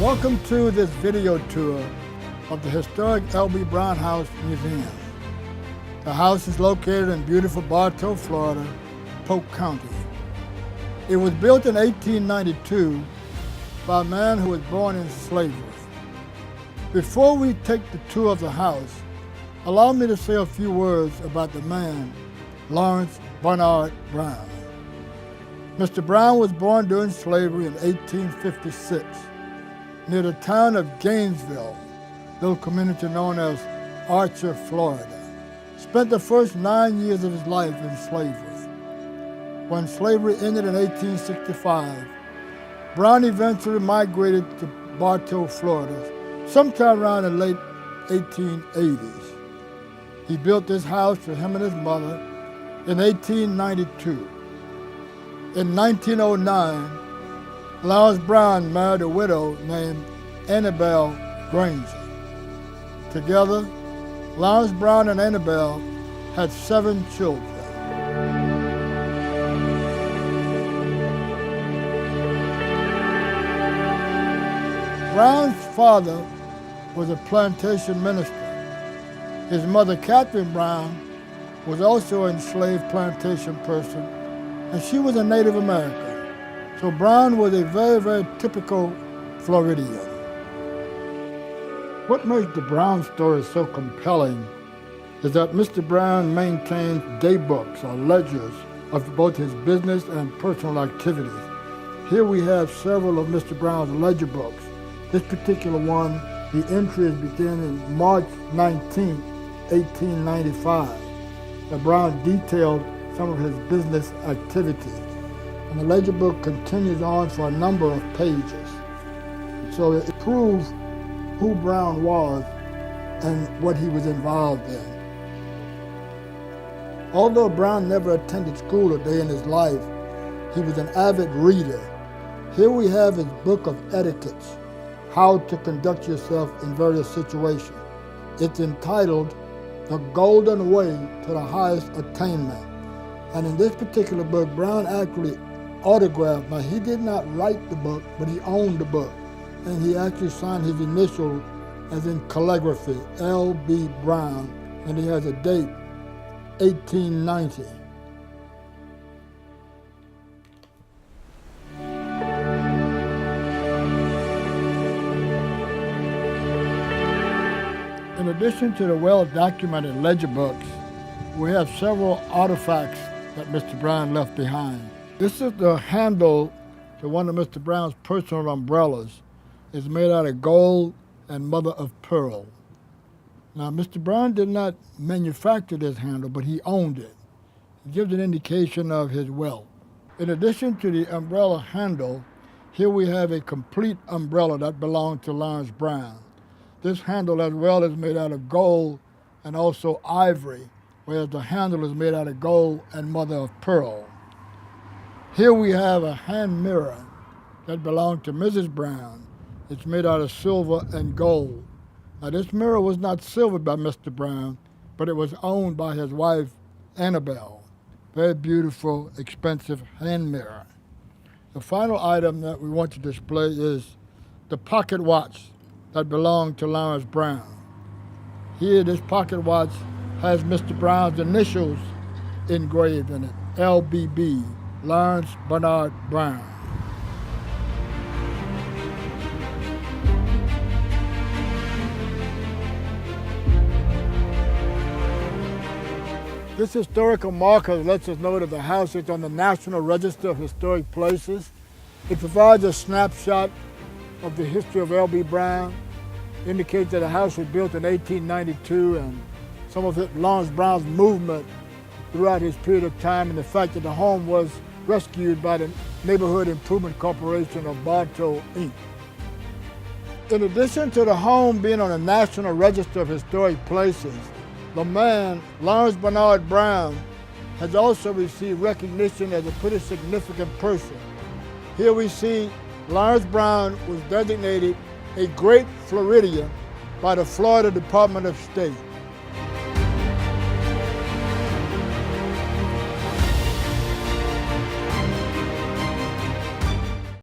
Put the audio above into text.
Welcome to this video tour of the historic L.B. Brown House Museum. The house is located in beautiful Bartow, Florida, Polk County. It was built in 1892 by a man who was born in slavery. Before we take the tour of the house, allow me to say a few words about the man, Lawrence Bernard Brown. Mr. Brown was born during slavery in 1856 near the town of Gainesville, little community known as Archer, Florida. Spent the first 9 years of his life in slavery. When slavery ended in 1865, Brown eventually migrated to Bartow, Florida, sometime around the late 1880s. He built this house for him and his mother in 1892. In 1909, Lawrence Brown married a widow named Annabelle Granger. Together, Lawrence Brown and Annabelle had 7 children. Brown's father was a plantation minister. His mother, Catherine Brown, was also an enslaved plantation person, and she was a Native American. So Brown was a very, very typical Floridian. What makes the Brown story so compelling is that Mr. Brown maintains day books or ledgers of both his business and personal activities. Here we have several of Mr. Brown's ledger books. This particular one, the entries begin in March 19, 1895. Brown detailed some of his business activities. And the ledger book continues on for a number of pages. So it proves who Brown was and what he was involved in. Although Brown never attended school a day in his life, he was an avid reader. Here we have his book of etiquettes, how to conduct yourself in various situations. It's entitled The Golden Way to the Highest Attainment. And in this particular book, Brown actually autographed. Now, he did not write the book, but he owned the book. And he actually signed his initials as in calligraphy, L.B. Brown, and he has a date, 1890. In addition to the well-documented ledger books, we have several artifacts that Mr. Brown left behind. This is the handle to one of Mr. Brown's personal umbrellas. It's made out of gold and mother of pearl. Now, Mr. Brown did not manufacture this handle, but he owned it. It gives an indication of his wealth. In addition to the umbrella handle, here we have a complete umbrella that belonged to Lawrence Brown. This handle as well is made out of gold and also ivory, whereas the handle is made out of gold and mother of pearl. Here we have a hand mirror that belonged to Mrs. Brown. It's made out of silver and gold. Now, this mirror was not silvered by Mr. Brown, but it was owned by his wife, Annabelle. Very beautiful, expensive hand mirror. The final item that we want to display is the pocket watch that belonged to Lawrence Brown. Here, this pocket watch has Mr. Brown's initials engraved in it, LBB, Lawrence Bernard Brown. This historical marker lets us know that the house is on the National Register of Historic Places. It provides a snapshot of the history of L.B. Brown, indicates that the house was built in 1892 and some of Lawrence Brown's movement throughout his period of time, and the fact that the home was rescued by the Neighborhood Improvement Corporation of Bartow, Inc. In addition to the home being on the National Register of Historic Places, the man, Lawrence Bernard Brown, has also received recognition as a pretty significant person. Here we see Lawrence Brown was designated a Great Floridian by the Florida Department of State.